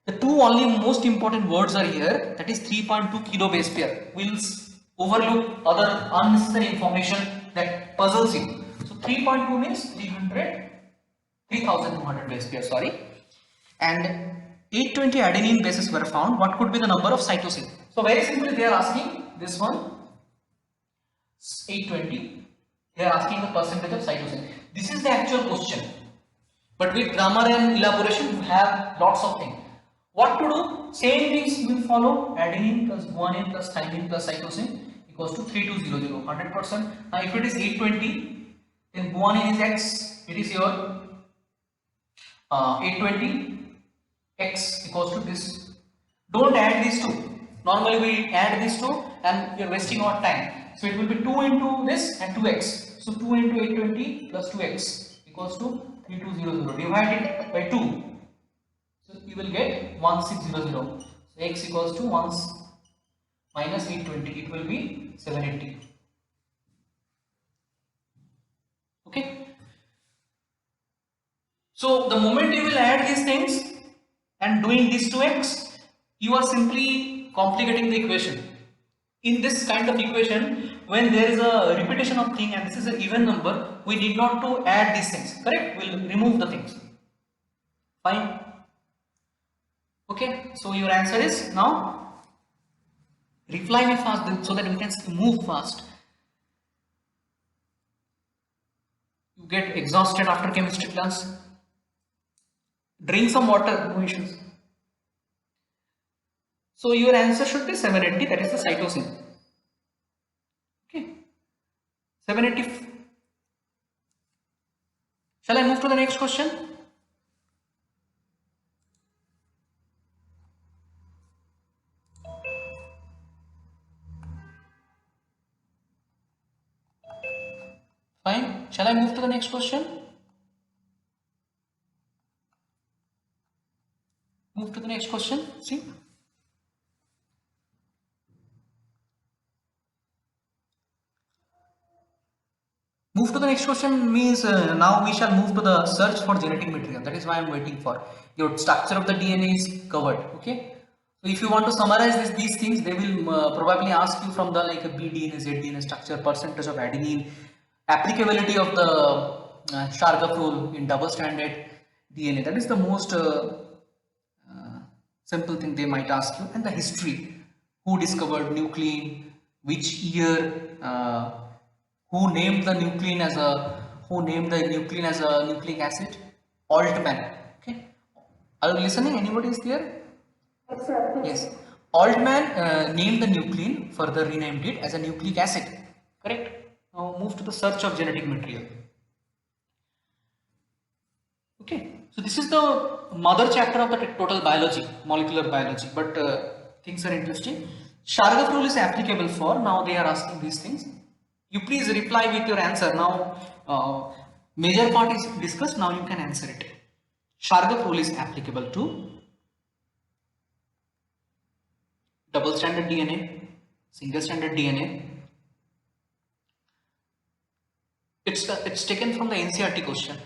The two only most important words are here, that is 3.2 kilobase pair. We'll overlook other unnecessary information that puzzles you. So 3.2 means 3200 base pair, sorry. And 820 adenine bases were found. What could be the number of cytosine? So very simply they are asking this one, 820. They are asking the percentage of cytosine. This is the actual question. But with grammar and elaboration, we have lots of things. What to do? Same things will follow. Adenine plus guanine plus thymine plus cytosine equals to 3200, 100%. Now if it is 820, then guanine is X. It is your 820 X equals to this. Don't add these two. Normally we add these two and we are wasting our time. So it will be 2 into this and 2x. So 2 into 820 plus 2x equals to 3200. Divide it by 2. So you will get 1600. So x equals to 1 minus 820. It will be 780. Okay. So the moment you will add these things and doing this to x, you are simply complicating the equation. In this kind of equation, when there is a repetition of thing and this is an even number, we need not to add these things, correct? We'll remove the things. Fine. Okay, so your answer is now, reply me fast so that we can move fast. You get exhausted after chemistry class. Drink some water, no issues. So your answer should be 780, that is the cytosine. Okay, 780. Shall I move to the next question? Fine. Shall I move to the next question? Move to the next question. See. Move to the next question means now we shall move to the search for genetic material. That is why I am waiting for. Your structure of the DNA is covered. Okay. So if you want to summarize these things, they will probably ask you from the like a BDNA, ZDNA structure, percentage of adenine, applicability of the Shargap rule in double-stranded DNA. That is the most simple thing they might ask you, and the history. Who discovered nuclein? Which year? Who named the nuclein as a nucleic acid? Altman. Okay. Are you listening? Anybody is there? Yes, sir. Yes. Altman named the nuclein, further renamed it as a nucleic acid. Correct. Now move to the search of genetic material. Okay. So this is the mother chapter of the total biology, molecular biology. But things are interesting. Shargap rule is applicable for. Now they are asking these things. You please reply with your answer. Now major part is discussed. Now you can answer it. Shargap rule is applicable to double stranded DNA, single stranded DNA. It's taken from the NCERT question.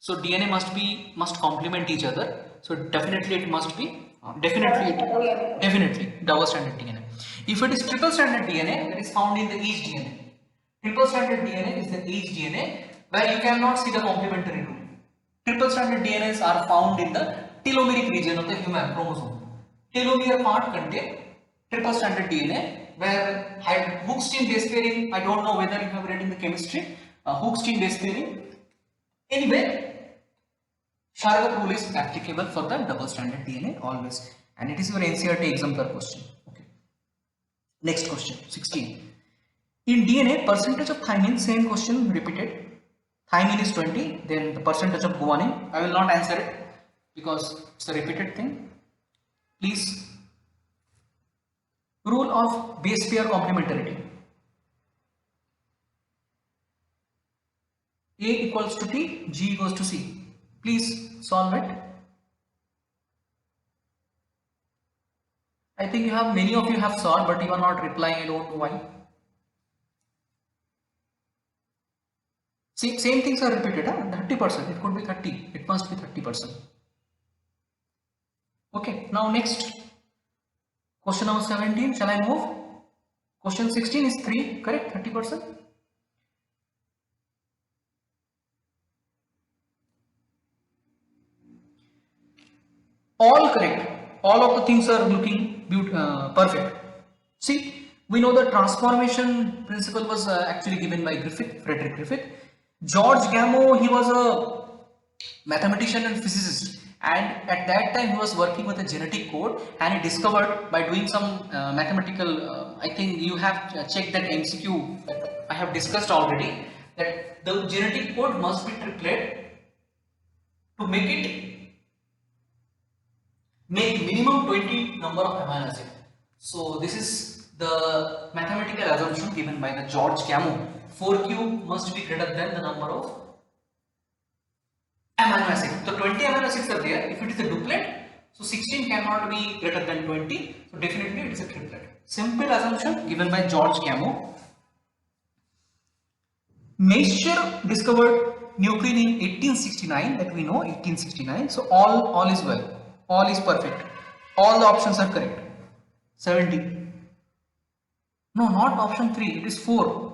So DNA must complement each other. So definitely it must be definitely double stranded DNA. If it is triple stranded DNA, that is found in the each DNA. Triple stranded DNA is the each DNA where you cannot see the complementary rule. Triple stranded DNAs are found in the telomeric region of the human chromosome. Telomere part contain triple stranded DNA where Hooke's chain base pairing, I don't know whether you have read in the chemistry, Hooke's chain base pairing. Anyway, Shargap rule is applicable for the double stranded DNA always, and it is your NCERT exemplar question. Okay. Next question, 16. In DNA, percentage of thymine, same question repeated. Thymine is 20, then the percentage of guanine. I will not answer it because it's a repeated thing. Please. Rule of base pair complementarity. A equals to T, G equals to C. Please solve it. I think many of you have solved, but you are not replying. I don't know why. See, same things are repeated. 30%. It could be 30. It must be 30%. Okay. Now next. Question number 17. Shall I move? Question 16 is 3. Correct? 30%. All correct. All of the things are looking perfect. See, we know the transformation principle was actually given by Frederick Griffith. George Gamow, he was a mathematician and physicist, and at that time he was working with a genetic code, and he discovered by doing some mathematical, I think you have checked that MCQ that I have discussed already, that the genetic code must be triplet to make minimum 20 number of amino acid. So this is the mathematical assumption given by the George Gamow. 4q must be greater than the number of amino acid. So 20 amino acids are there. If it is a duplet, so 16 cannot be greater than 20. So definitely it is a triplet. Simple assumption given by George Gamow. Nature discovered nuclein in 1869, that we know, 1869. So all is well. All is perfect. All the options are correct. 70. No, not option 3. It is 4.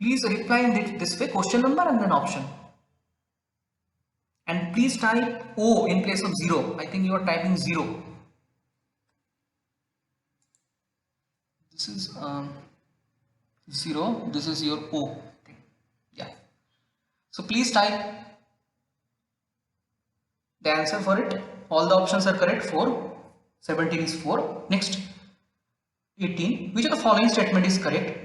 Please reply in this way, question number and then option. And please type O in place of 0. I think you are typing 0. This is 0, this is your O. Yeah. So please type the answer for it. All the options are correct. 4. 17 is 4. Next, 18. Which of the following statement is correct?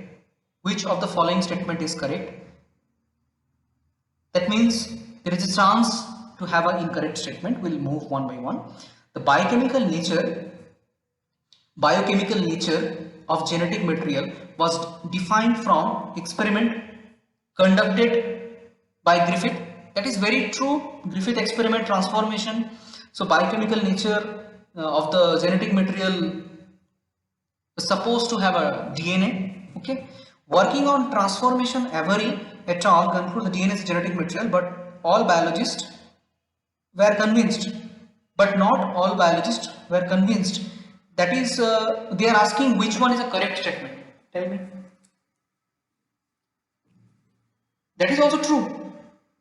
Which of the following statement is correct? That means there is a chance to have an incorrect statement. We'll move one by one. The biochemical nature of genetic material was defined from experiment conducted by Griffith. That is very true. Griffith experiment transformation. So biochemical nature of the genetic material is supposed to have a DNA. Okay. Working on transformation, Avery et al. Conclude the DNA is genetic material, but all biologists were convinced. But not all biologists were convinced. That is, they are asking which one is a correct statement. Tell me. That is also true.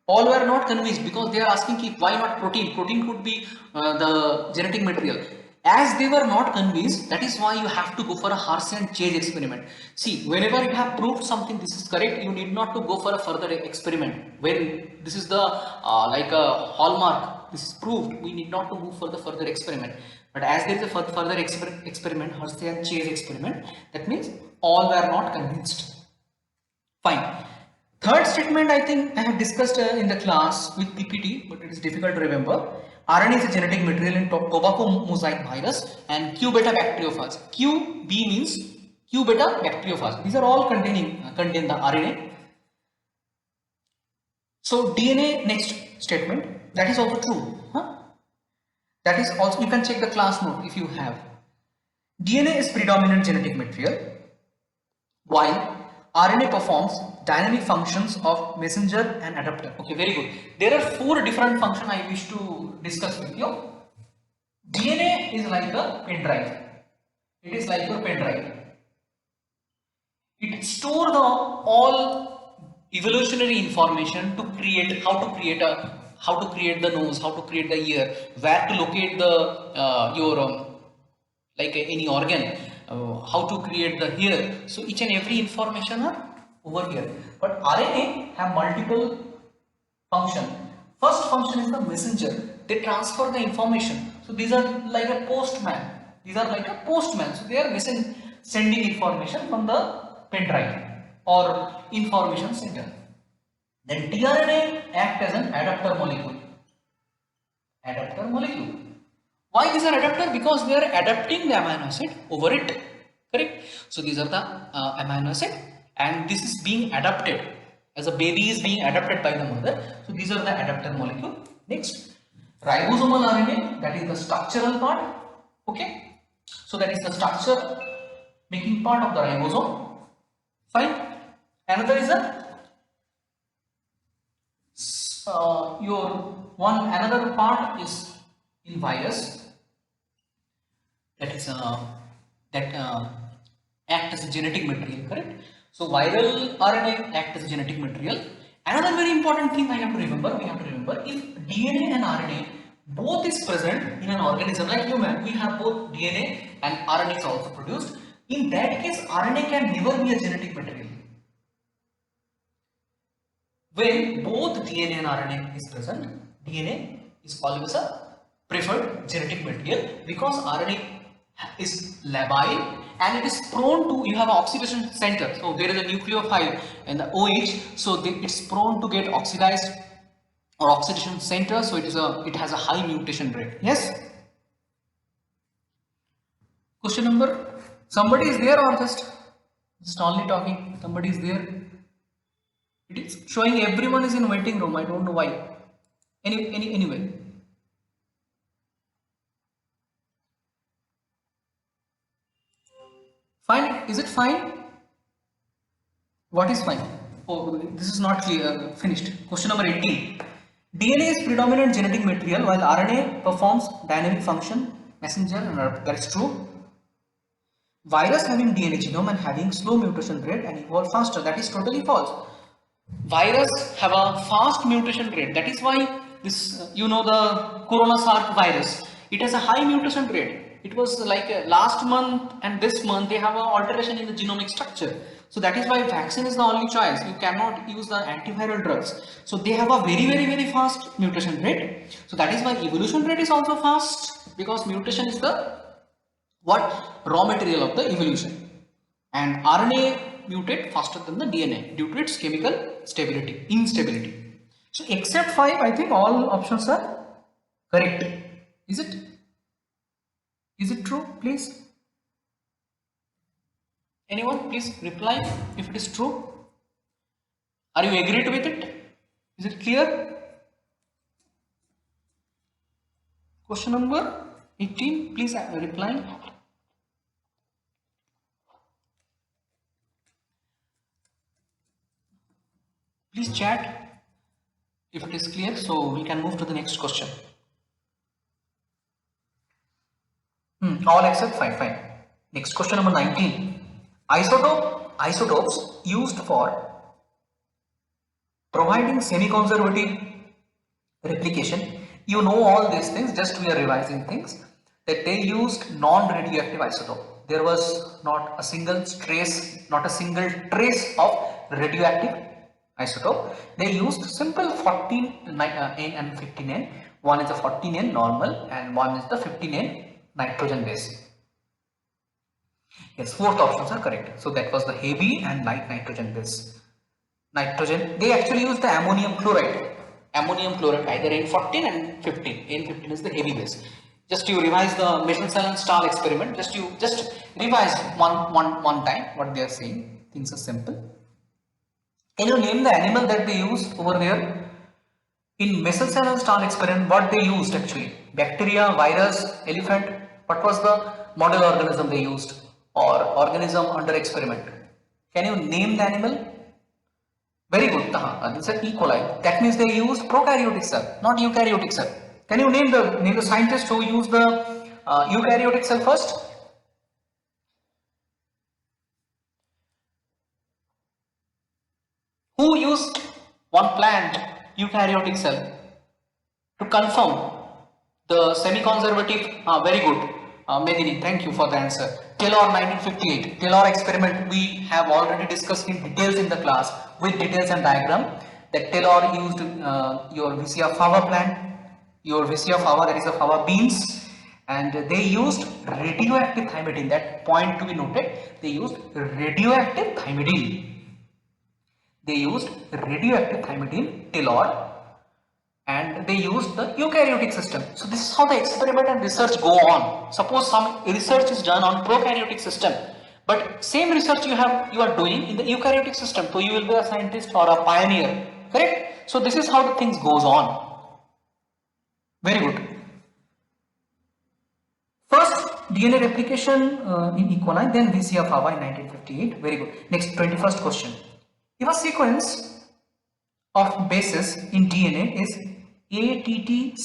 All were not convinced because they are asking why not protein. Protein could be the genetic material. As they were not convinced, that is why you have to go for a horse and chase experiment. See, whenever you have proved something this is correct, you need not to go for a further experiment. When this is the like a hallmark, this is proved, we need not to move for the further experiment. But as there is a further experiment, horse and chase experiment, that means all were not convinced. Fine. Third statement, I think I have discussed in the class with PPT, but it is difficult to remember. RNA is a genetic material in tobacco mosaic virus and Q beta bacteriophage. QB means Q beta bacteriophage. These are all contain the RNA. So DNA next statement, that is also true. That is also, you can check the class note if you have. DNA is predominant genetic material, while RNA performs dynamic functions of messenger and adapter. Okay, very good. There are 4 different functions I wish to discuss with you. DNA is like a pen drive. It is like a pen drive. It stores the all evolutionary information to create how to create the nose, how to create the ear, where to locate the your like any organ, how to create the hair. So each and every information are over here. But RNA have multiple function. First function is the messenger. They transfer the information. So these are like a postman. So they are sending information from the pen drive or information center. Then tRNA act as an adapter molecule. Why these are adapter? Because they are adapting the amino acid over it. Correct? So these are the amino acid, and this is being adapted as a baby is being adapted by the mother. So these are the adapter molecule. Next, ribosomal RNA, that is the structural part. Okay, so that is the structure making part of the ribosome. Fine. Another is another part is in virus, that is act as a genetic material. Correct? So viral RNA act as a genetic material. Another very important thing we have to remember, if DNA and RNA both is present in an organism like human, we have both DNA and RNA is also produced. In that case, RNA can never be a genetic material. When both DNA and RNA is present, DNA is always a preferred genetic material because RNA is labile and it is prone to, you have an oxidation center. So there is a nucleophile in the OH, so it's prone to get oxidized or oxidation center. So it has a high mutation rate. Yes. Question number. Somebody is there or just only talking? Somebody is there. It is showing everyone is in waiting room. I don't know why. Anyway. Fine. Is it fine? What is fine? Oh, this is not clear. Finished. Question number 18. DNA is predominant genetic material while RNA performs dynamic function, messenger, and that is true. Virus having DNA genome and having slow mutation rate and evolve faster. That is totally false. Virus have a fast mutation rate. That is why this, the corona SARS virus, it has a high mutation rate. It was like last month and this month they have an alteration in the genomic structure. So that is why vaccine is the only choice. You cannot use the antiviral drugs. So they have a very fast mutation rate. So that is why evolution rate is also fast, because mutation is the raw material of the evolution. And RNA mutate faster than the DNA due to its chemical instability. So except 5, I think all options are correct. Is it? Is it true? Please. Anyone, please reply if it is true. Are you agreed with it? Is it clear? Question number 18, please reply. Please chat if it is clear, so we can move to the next question. All except 5, fine. Next question number 19. Isotopes used for providing semi-conservative replication. You know all these things, just we are revising things, that they used non-radioactive isotope. There was not a single trace of radioactive isotope. They used simple 14N and 15N. One is the 14N normal and one is the 15N nitrogen base. Yes, both options are correct. So that was the heavy and light nitrogen base. Nitrogen, they actually used the ammonium chloride either N14 and 15. N15 is the heavy base. Just you revise the Michelson-Stahl experiment. Just revise one time what they are saying. Things are simple. Can you name the animal that they used over there? In Michelson-Stahl experiment, what they used actually? Bacteria, virus, elephant. What was the model organism they used or organism under experiment? Can you name the animal? Very good. This is E. coli. That means they used prokaryotic cell, not eukaryotic cell. Can you name the scientist who used the eukaryotic cell first? Who used one plant eukaryotic cell to confirm the semi-conservative? Very good. Medini, thank you for the answer. Taylor 1958. Taylor experiment we have already discussed in details in the class with details and diagram. That Taylor used your Vicia fava plant, your Vicia fava, that is the fava beans, and they used radioactive thymidine. That point to be noted. They used radioactive thymidine. Taylor, and they used the eukaryotic system. So this is how the experiment and research go on. Suppose some research is done on prokaryotic system, but same research you are doing in the eukaryotic system, so you will be a scientist or a pioneer, correct? So this is how the things goes on. Very good. First DNA replication in E. coli, then Vicia fava in 1958. Very good. Next, 21st question. If a sequence of bases in DNA is ATTCGA-TG,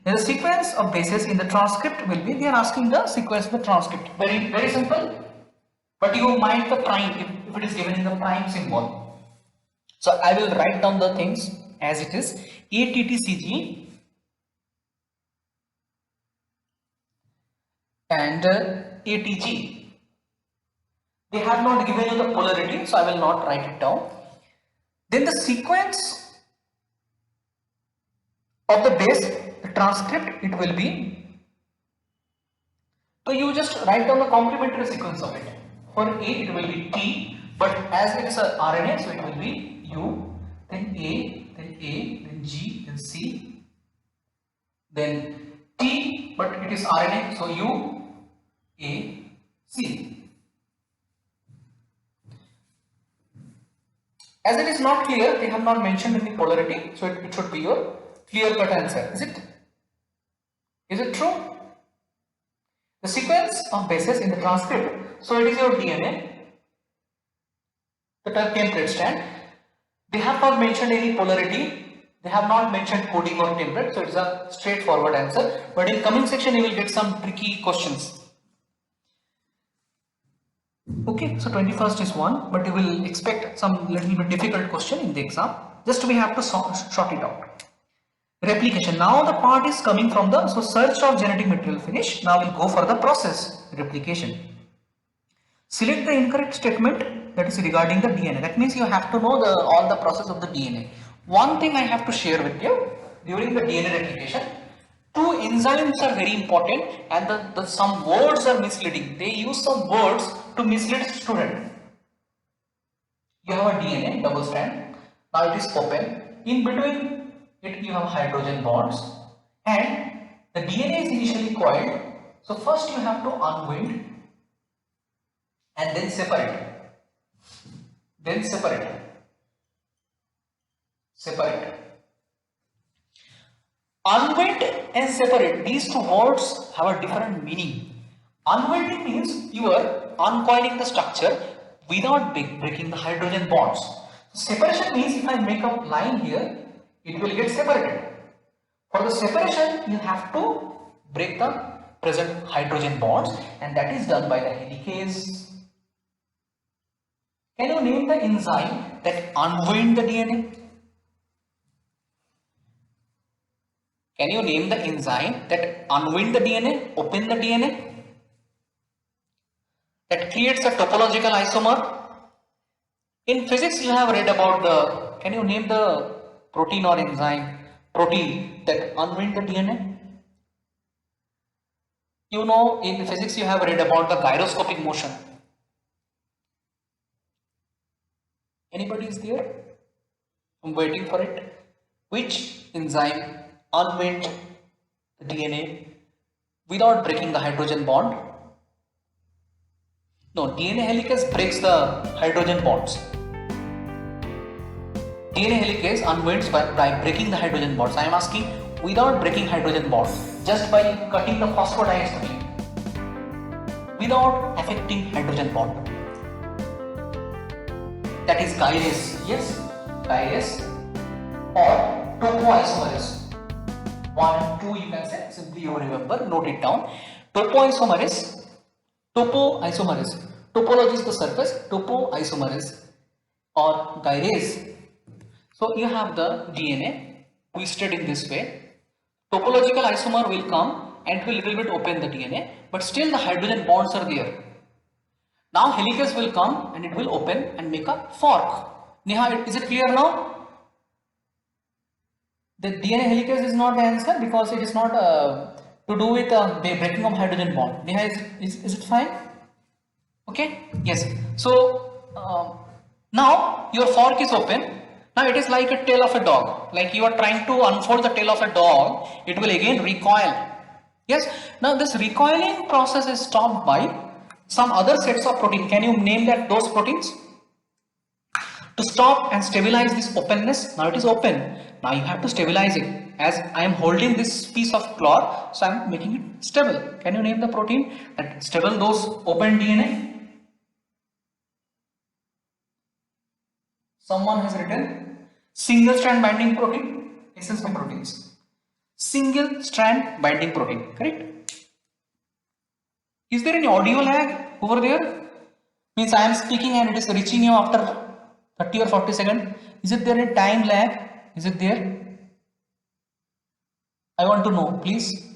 then the sequence of bases in the transcript will be, they are asking the sequence of the transcript. Very simple. But you mind the prime if it is given in the prime symbol. So I will write down the things as it is. ATTCG and ATG. They have not given you the polarity, so I will not write it down. Then the sequence of the base, the transcript, it will be. So you just write down the complementary sequence of it. For A, it will be T, but as it is a RNA, so it will be U, then A, then G, then C, then T, but it is RNA, so U, A, C. As it is not clear, they have not mentioned any polarity, so it should be your clear-cut answer. Is it? Is it true? The sequence of bases in the transcript, so it is your DNA, the template strand. They have not mentioned any polarity, they have not mentioned coding or template, so it is a straightforward answer. But in coming section, you will get some tricky questions. Okay, so 21st is one, but you will expect some little bit difficult question in the exam. Just we have to sort it out. Replication. Now the part is coming from so search of genetic material finish. Now we'll go for the process replication. Select the incorrect statement that is regarding the DNA. That means you have to know all the process of the DNA. One thing I have to share with you during the DNA replication, two enzymes are very important and some words are misleading. They use some words to mislead student. You have a DNA double strand. Now it is open. In between it you have hydrogen bonds and the DNA is initially coiled. So first you have to unwind and then separate. Then separate. Unwind and separate, these two words have a different meaning. Unwinding means you are uncoiling the structure without breaking the hydrogen bonds. Separation means if I make a line here, it will get separated. For the separation, you have to break the present hydrogen bonds, and that is done by the helicase. Can you name the enzyme that unwind the DNA? Can you name the enzyme that unwind the DNA, open the DNA, that creates a topological isomer? In physics, you have read about the, can you name the protein or enzyme, protein that unwind the DNA? You know, in physics, you have read about the gyroscopic motion. Anybody is there? I'm waiting for it. Which enzyme unwind the DNA without breaking the hydrogen bond? No, DNA helicase breaks the hydrogen bonds. DNA helicase unwinds by breaking the hydrogen bonds. I am asking without breaking hydrogen bonds, just by cutting the phosphodiesterase without affecting hydrogen bond. That is gyrase, yes, gyrase or topoisomerase. 1 and 2 you can say, simply you remember, note it down. Topoisomerase, topology is the surface, topoisomerase or gyrase. So you have the DNA twisted in this way. Topological isomer will come and will little bit open the DNA, but still the hydrogen bonds are there. Now helicase will come and it will open and make a fork. Neha, is it clear now? The DNA helicase is not the answer because it is not to do with the breaking of hydrogen bond. Neha, is it fine? Okay, yes. So now your fork is open. Now it is like a tail of a dog. Like you are trying to unfold the tail of a dog, it will again recoil. Yes. Now this recoiling process is stopped by some other sets of protein. Can you name those proteins? To stop and stabilize this openness. Now it is open. Now you have to stabilize it. As I am holding this piece of cloth, so I am making it stable. Can you name the protein that stable those open DNA? Someone has written single strand binding protein, essential proteins. Single strand binding protein, correct? Is there any audio lag over there? Means I am speaking and it is reaching you after 30 or 40 seconds. Is it there a time lag? Is it there? I want to know, please.